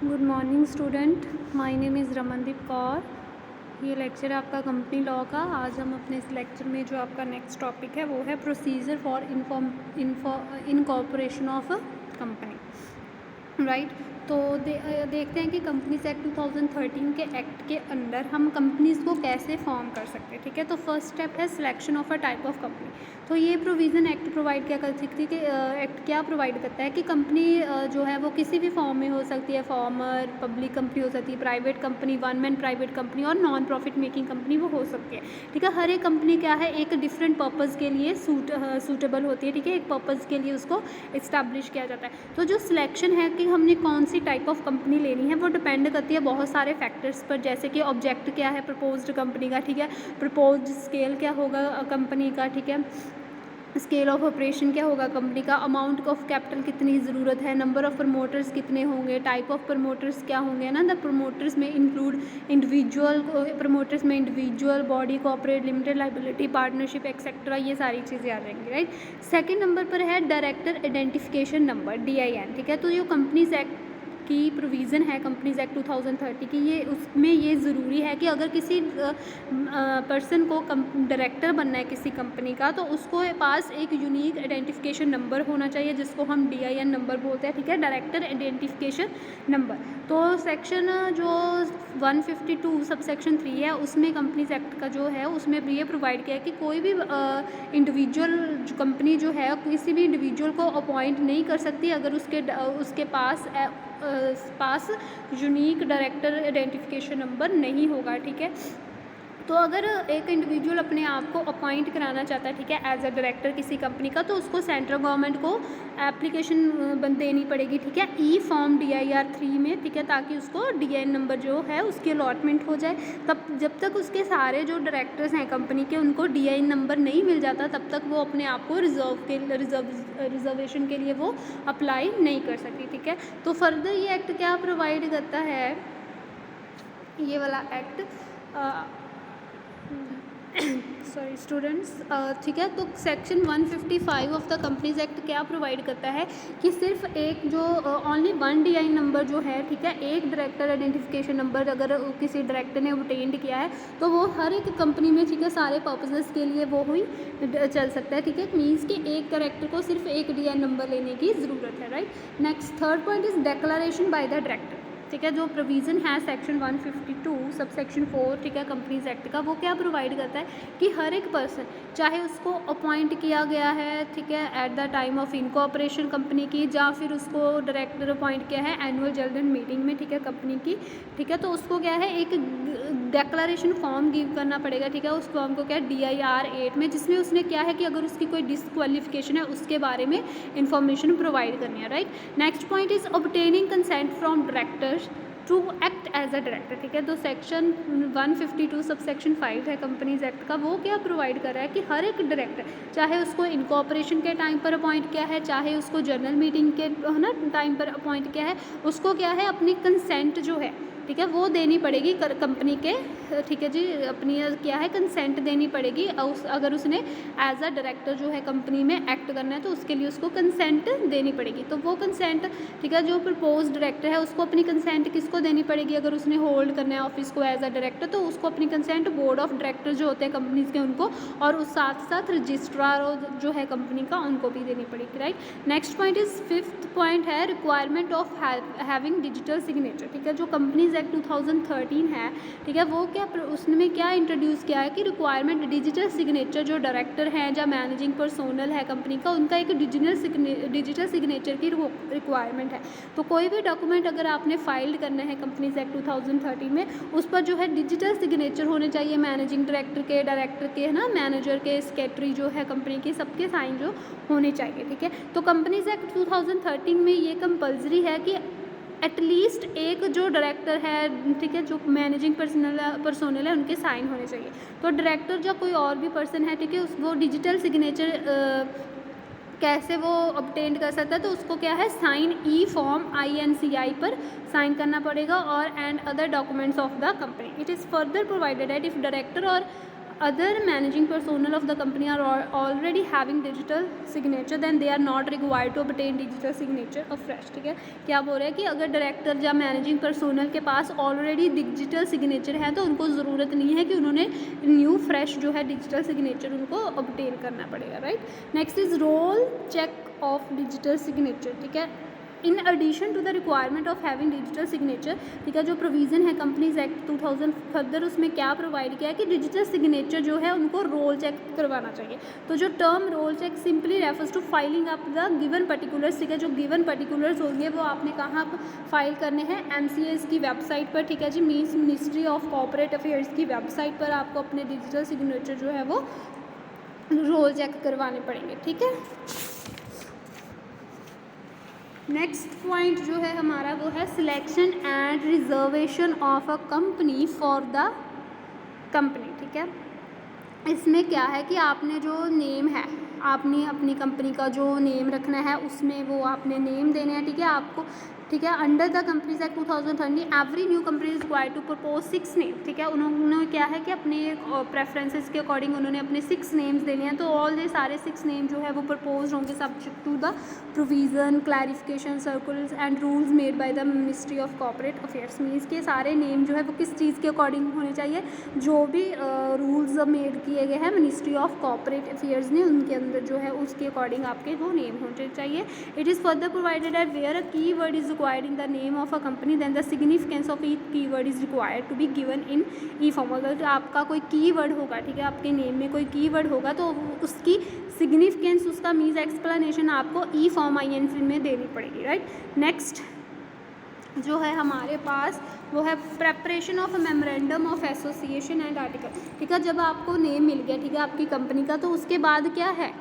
Good morning student, my name is Ramandeep Kaur. ये lecture है आपका कंपनी लॉ का। आज हम अपने इस लेक्चर में जो आपका नेक्स्ट टॉपिक है वो है procedure for incorporation of a company, right. तो देखते हैं कि कंपनीज एक्ट 2013 के एक्ट के अंदर हम कंपनीज़ को कैसे फॉर्म कर सकते हैं, ठीक है। तो फर्स्ट स्टेप है selection of a type of company. तो ये प्रोविज़न एक्ट प्रोवाइड क्या कर सकती है कि एक्ट क्या प्रोवाइड करता है कि कंपनी जो है वो किसी भी फॉर्म में हो सकती है। फॉर्मर पब्लिक कंपनी हो सकती है, private company, one man private company और नॉन प्रॉफिट मेकिंग कंपनी वो हो सकती है, ठीक है। हर एक कंपनी क्या है एक डिफरेंट पर्पज़ के लिए सूटेबल होती है, ठीक है। एक पर्पज़ के लिए उसको इस्टेब्लिश किया जाता है। तो जो सिलेक्शन है कि हमने कौन सी टाइप ऑफ कंपनी लेनी है वो डिपेंड करती है बहुत सारे फैक्टर्स पर, जैसे कि ऑब्जेक्ट क्या है प्रपोज्ड कंपनी का, ठीक है। प्रपोज्ड स्केल क्या होगा कंपनी का, ठीक है। स्केल ऑफ ऑपरेशन क्या होगा कंपनी का, अमाउंट ऑफ कैपिटल कितनी ज़रूरत है, नंबर ऑफ़ प्रमोटर्स कितने होंगे, टाइप ऑफ प्रमोटर्स क्या होंगे ना। द प्रमोटर्स में इंक्लूड इंडिविजुअल प्रमोटर्स में individual, body, corporate, limited liability, partnership etcetera, ये सारी चीज़ें आ जाएंगी, राइट। सेकंड नंबर पर है डायरेक्टर आइडेंटिफिकेशन नंबर DIN, ठीक है। तो जो कंपनीज एक्ट की प्रोविज़न है कंपनीज एक्ट 2030 की, ये उसमें ये ज़रूरी है कि अगर किसी पर्सन को डायरेक्टर बनना है किसी कंपनी का तो उसको पास एक यूनिक आइडेंटिफिकेशन नंबर होना चाहिए जिसको हम DIN नंबर बोलते हैं, ठीक है। Director identification number. तो सेक्शन जो 152 सब सेक्शन 3 है उसमें कंपनीज एक्ट का जो है उसमें ये प्रोवाइड किया है कि कोई भी इंडिविजुअल कंपनी जो है किसी भी इंडिविजुअल को अपॉइंट नहीं कर सकती अगर उसके पास यूनिक डायरेक्टर आइडेंटिफिकेशन नंबर नहीं होगा, ठीक है। तो अगर एक इंडिविजुअल अपने आप को अपॉइंट कराना चाहता है, ठीक है, एज अ डायरेक्टर किसी कंपनी का, तो उसको सेंट्रल गवर्नमेंट को एप्लीकेशन देनी पड़ेगी, ठीक है, ई फॉर्म DIR 3 में, ठीक है, ताकि उसको DIN नंबर जो है उसकी अलॉटमेंट हो जाए। तब जब तक उसके सारे जो डायरेक्टर्स हैं कंपनी के उनको DIN नंबर नहीं मिल जाता तब तक वो अपने आप को रिजर्वेशन के लिए वो अप्लाई नहीं कर सकती, ठीक है। तो फर्दर ये एक्ट क्या प्रोवाइड करता है, ये वाला एक्ट सॉरी स्टूडेंट्स, ठीक है। तो section 155 of the companies act क्या प्रोवाइड करता है कि सिर्फ एक जो ओनली वन DIN नंबर जो है, ठीक है, एक डायरेक्टर आइडेंटिफिकेशन नंबर अगर किसी डायरेक्टर ने ऑब्टेन्ड किया है तो वो हर एक कंपनी में, ठीक है, सारे पर्पसेस के लिए वो ही चल सकता है, ठीक है। मीन्स कि एक डायरेक्टर को सिर्फ एक DIN नंबर लेने की ज़रूरत है, right. Next third point is declaration by the director, ठीक है। जो प्रोविज़न है सेक्शन 152 सब सेक्शन 4, ठीक है, कंपनीज एक्ट का, वो क्या प्रोवाइड करता है कि हर एक पर्सन चाहे उसको अपॉइंट किया गया है, ठीक है, at the time of incorporation company की, या फिर उसको डायरेक्टर अपॉइंट किया है एनुअल जनरल मीटिंग में, ठीक है, कंपनी की, ठीक है, तो उसको क्या है एक डेक्लेरेशन फॉर्म गिव करना पड़ेगा, ठीक है। उस फॉर्म को क्या है DIR 8 में, जिसमें उसने क्या है कि अगर उसकी कोई डिसक्वालिफिकेशन है उसके बारे में इंफॉर्मेशन प्रोवाइड करनी है, right. Next point is obtaining consent from directors to act as a director, ठीक है। तो सेक्शन 152 सब सेक्शन 5 है कंपनीज एक्ट का, वो क्या प्रोवाइड कर रहा है कि हर एक डायरेक्टर चाहे उसको इनकॉर्पोरेशन के टाइम पर अपॉइंट किया है, चाहे उसको जनरल मीटिंग के ना टाइम पर अपॉइंट किया है, उसको क्या है अपनी कंसेंट जो है, ठीक है, वो देनी पड़ेगी कंपनी के, ठीक है जी, अपनी क्या है कंसेंट देनी पड़ेगी। अगर उसने एज अ डायरेक्टर जो है कंपनी में एक्ट करना है तो उसके लिए उसको कंसेंट देनी पड़ेगी। तो वो कंसेंट, ठीक है, जो प्रपोज डायरेक्टर है उसको अपनी कंसेंट किसको देनी पड़ेगी अगर उसने होल्ड करना है ऑफिस को एज अ डायरेक्टर, तो उसको अपनी कंसेंट बोर्ड ऑफ डायरेक्टर जो होते हैं कंपनीज के उनको, और उस साथ साथ रजिस्ट्रार जो है कंपनी का उनको भी देनी पड़ेगी, right. Next point is fifth point है requirement of having digital signature, ठीक है। जो कंपनीज एक्ट 2013 है, ठीक है, वो क्या उसमें क्या इंट्रोड्यूस किया है कि रिक्वायरमेंट डिजिटल सिग्नेचर जो डायरेक्टर हैं या मैनेजिंग पर्सोनल है कंपनी का उनका एक डिजिटल सिग्नेचर की रिक्वायरमेंट है। तो कोई भी डॉक्यूमेंट अगर आपने फाइल्ड करना है कंपनीज एक्ट 2013 में उस पर जो है डिजिटल सिग्नेचर होने चाहिए, मैनेजिंग डायरेक्टर के, डायरेक्टर के, है ना, मैनेजर के, सेक्रेटरी जो है कंपनी की, सबके साइन जो होने चाहिए, ठीक है। तो कंपनीज एक्ट 2013 में ये कंपल्सरी है कि एटलीस्ट एक जो डायरेक्टर है, ठीक है, जो मैनेजिंग पर्सोनल है उनके साइन होने चाहिए। तो डायरेक्टर या कोई और भी पर्सन है, ठीक है, वो डिजिटल सिग्नेचर कैसे वो ऑब्टेन कर सकता है, तो उसको क्या है साइन ई फॉर्म INCI पर साइन करना पड़ेगा और and other documents of the company. It is further provided that if director or other managing personnel of the company are already having digital signature then they are not required to obtain digital signature afresh. ठीक है, क्या बोल रहे हैं कि अगर director या managing personnel के पास ऑलरेडी डिजिटल सिग्नेचर है तो उनको ज़रूरत नहीं है कि उन्होंने न्यू फ्रेश जो है डिजिटल सिग्नेचर उनको ऑब्टेन करना पड़ेगा, right. Next is role check of digital signature. ठीक है, in addition to the requirement of having digital signature, ठीक है, जो प्रोविज़न है कंपनीज एक्ट 2000 फर्दर उसमें क्या प्रोवाइड किया है कि डिजिटल सिग्नेचर जो है उनको रोल चेक करवाना चाहिए। तो जो term role check simply refers to filing up the given particulars. ठीक है, जो गिवन पर्टिकुलर्स होंगे वो आपने कहाँ फाइल करने हैं, MCAs की वेबसाइट पर। ठीक है जी, means ministry of corporate affairs की वेबसाइट पर आपको अपने डिजिटल सिग्नेचर जो है वो रोल चेक करवाने पड़ेंगे। ठीक है, नेक्स्ट पॉइंट जो है हमारा वो है selection and reservation of a company for the company. ठीक है, इसमें क्या है कि आपने जो नेम है, आपने अपनी कंपनी का जो नेम रखना है उसमें वो आपने नेम देने हैं। ठीक है, आपको, ठीक है, under the companies act 2030 every new company is required to propose 6 name. ठीक है, उन्होंने क्या है कि अपने प्रेफरेंसेस के अकॉर्डिंग उन्होंने अपने 6 नेम्स देने हैं। तो ऑल ये सारे 6 नेम जो है वो प्रपोज होंगे subject to the provision clarification circulars and rules made by the ministry of corporate affairs. Means के सारे नेम जो है वो किस चीज़ के अकॉर्डिंग होने चाहिए, जो भी रूल्स मेड किए गए हैं मिनिस्ट्री ऑफ कॉर्पोरेट अफेयर्स ने उनके अंदर जो है उसके अकॉर्डिंग आपके वो नेम होने चाहिए। It is further provided that where a key word is required in the name of a company then the significance of each keyword is required to be given in e form। अगर आपका कोई keyword होगा, ठीक है, आपके name में कोई keyword होगा तो उसकी सिग्निफिकेंस, उसका मीन्स एक्सप्लेनेशन आपको ई फॉर्म INC में देनी पड़ेगी, राइट। नेक्स्ट जो है हमारे पास वो है preparation of memorandum of association and article. ठीक है, जब आपको नेम मिल गया, ठीक है, आपकी कंपनी का, तो उसके बाद क्या है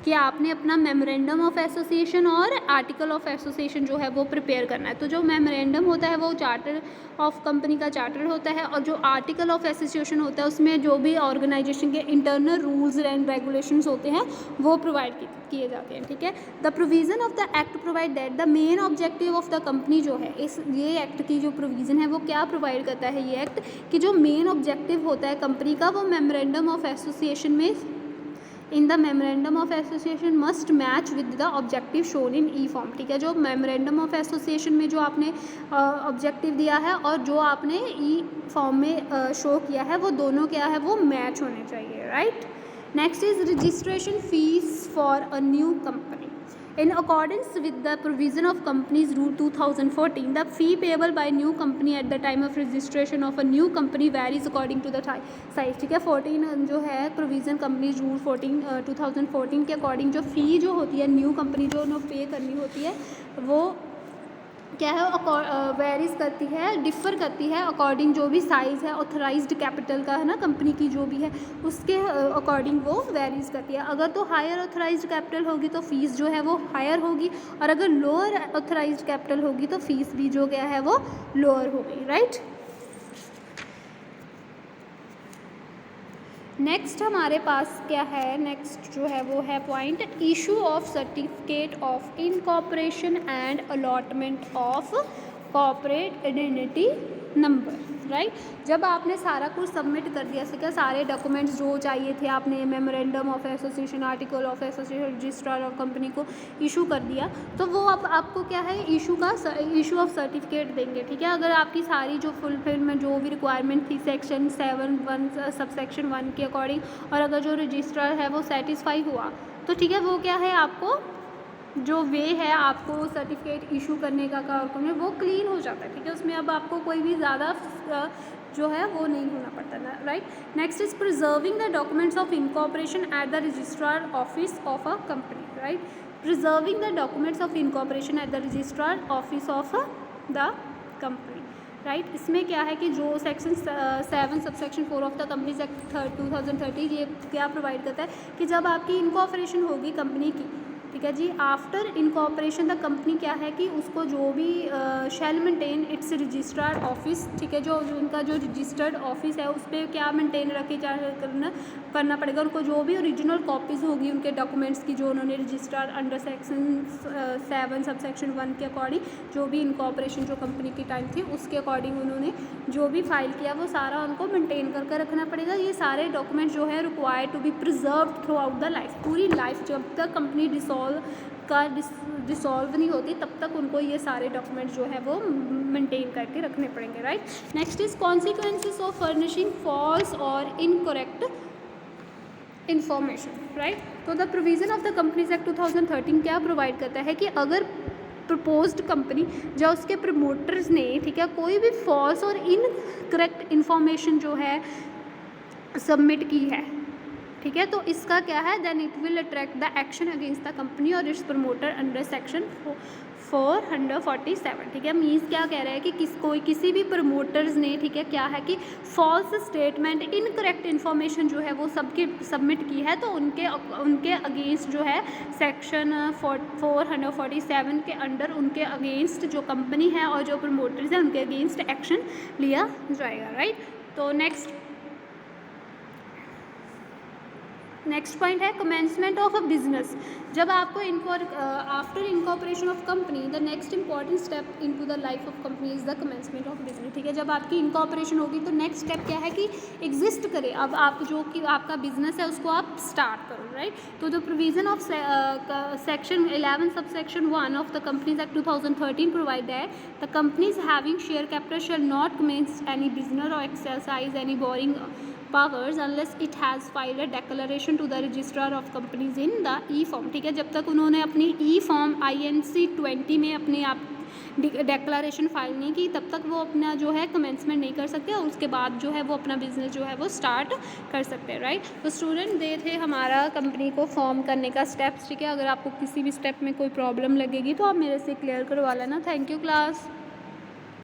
कि आपने अपना मेमोरेंडम ऑफ एसोसिएशन और आर्टिकल ऑफ एसोसिएशन जो है वो प्रिपेयर करना है। तो जो मेमोरेंडम होता है वो चार्टर ऑफ कंपनी का चार्टर होता है, और जो आर्टिकल ऑफ एसोसिएशन होता है उसमें जो भी ऑर्गेनाइजेशन के इंटरनल रूल्स एंड रेगुलेशंस होते हैं वो प्रोवाइड किए जाते हैं। ठीक है, the provision of the act provide that the main objective of the company जो है, इस ये एक्ट की जो प्रोविज़न है वो क्या प्रोवाइड करता है ये एक्ट, कि जो मेन ऑब्जेक्टिव होता है कंपनी का वो मेमोरेंडम ऑफ एसोसिएशन में in the memorandum of association must match with the objective shown in E form. ठीक है, जो मेमोरेंडम ऑफ एसोसिएशन में जो आपने ऑब्जेक्टिव दिया है और जो आपने ई फॉर्म में शो किया है वो दोनों क्या है वो मैच होने चाहिए, right. Next is registration fees for a new company. In accordance with the provision of Companies Rule 2014, the fee payable by new company at the time of registration of a new company varies according to the size। ठीक है, 14 जो है provision companies rule 2014 के according जो फ़ी जो होती है new company जो उन्हें पे करनी होती है वो क्या है वेरीज करती है, डिफ़र करती है अकॉर्डिंग जो भी साइज़ है ऑथराइज्ड कैपिटल का है ना कंपनी की जो भी है उसके अकॉर्डिंग वो वेरीज करती है। अगर तो हायर ऑथराइज्ड कैपिटल होगी तो फीस जो है वो हायर होगी, और अगर लोअर ऑथराइज्ड कैपिटल होगी तो फीस भी जो क्या है वो लोअर होगी, राइट। नेक्स्ट हमारे पास क्या है, नेक्स्ट जो है वो है point issue of certificate of incorporation and allotment of corporate identity number, right. जब आपने सारा कुछ सबमिट कर दिया, क्या सारे डॉक्यूमेंट्स जो चाहिए थे आपने memorandum of association, article of association, registrar of company को इशू कर दिया, तो वो अब आपको क्या है इशू ऑफ सर्टिफिकेट देंगे। ठीक है, अगर आपकी सारी जो फुलफिलमेंट जो भी रिक्वायरमेंट थी सेक्शन 7(1) सबसेक्शन 1 के अकॉर्डिंग, और अगर जो रजिस्ट्रार है वो सेटिस्फाई हुआ तो ठीक है वो क्या है आपको जो वे है आपको सर्टिफिकेट इशू करने का वो क्लीन हो जाता है। ठीक है, उसमें अब आपको कोई भी ज़्यादा जो है वो नहीं होना पड़ता ना, right. Next is preserving the documents of incorporation at the registrar office of a company, right. Preserving the documents of incorporation at the registrar office of the company, right. इसमें क्या है कि जो section 7 subsection 4 of the companies act 2030 ये क्या provide करता है कि जब आपकी इनकॉर्पोरेशन होगी कंपनी की, ठीक है जी। आफ्टर इनकॉर्पोरेशन द कंपनी क्या है कि उसको जो भी शैल मेंटेन इट्स रजिस्टर्ड ऑफिस, ठीक है, जो उनका जो रजिस्टर्ड ऑफिस है उस पर क्या मेंटेन रखे करना पड़ेगा उनको, जो भी ओरिजिनल कॉपीज़ होगी उनके डॉक्यूमेंट्स की जो उन्होंने रजिस्टर्ड अंडर सेक्शन 7 सब सेक्शन 1 के अकॉर्डिंग, जो भी इनकॉर्पोरेशन जो कंपनी की टाइम थी उसके अकॉर्डिंग उन्होंने जो भी फाइल किया वो सारा उनको मेंटेन करके रखना पड़ेगा। ये सारे डॉक्यूमेंट जो है required to be preserve throughout the life, पूरी लाइफ जब तक कंपनी डिसॉल्व नहीं होती तब तक उनको ये सारे डॉक्यूमेंट जो है वो मेंटेन करके रखने पड़ेंगे, right. Next is consequences of furnishing false और इनकरेक्ट इन्फॉर्मेशन, राइट। तो the provision of the companies act 2013 क्या प्रोवाइड करता है कि अगर प्रपोज्ड कंपनी जो उसके प्रमोटर्स ने, ठीक है, कोई भी फॉल्स और इनकरेक्ट इन्फॉर्मेशन जो है सबमिट की है, ठीक है, तो इसका क्या है, then it will attract the action against the company और इट्स प्रमोटर अंडर सेक्शन 447, ठीक है। मीन्स क्या कह रहा है कि किसी भी प्रमोटर्स ने, ठीक है, क्या है कि फॉल्स स्टेटमेंट इनकरेक्ट इन्फॉर्मेशन जो है वो सबके सबमिट की है तो उनके अगेंस्ट जो है सेक्शन 447 के अंडर उनके अगेंस्ट जो कंपनी है और जो प्रमोटर्स हैं उनके अगेंस्ट एक्शन लिया जाएगा, राइट। तो नेक्स्ट पॉइंट है कमेंसमेंट ऑफ अ बिजनेस। जब आपको after incorporation of company the next important step into the life of company is the commencement of business, ठीक है। जब आपकी इनकॉर्पोरेशन होगी तो नेक्स्ट स्टेप क्या है कि एग्जिस्ट करे, अब आप जो कि आपका बिजनेस है उसको आप स्टार्ट करो, राइट। तो the provision of section 11 sub section 1 of the companies act 2013 provide that the companies having share capital shall not commence any business or exercise any borrowing powers unless it has filed a declaration to the registrar of companies in the e-form, ठीक है। जब तक उन्होंने अपनी e-form INC 20 में अपने आप डेक्लारेशन file नहीं की तब तक वो अपना जो है कमेंसमेंट नहीं कर सकते और उसके बाद जो है वो अपना बिजनेस जो है वो स्टार्ट कर सकते हैं, राइट। तो स्टूडेंट दे थे हमारा कंपनी को फॉर्म करने का स्टेप्स, ठीक है। अगर आपको किसी भी स्टेप में कोई प्रॉब्लम लगेगी तो आप मेरे से क्लियर करवा लेना। Thank you class.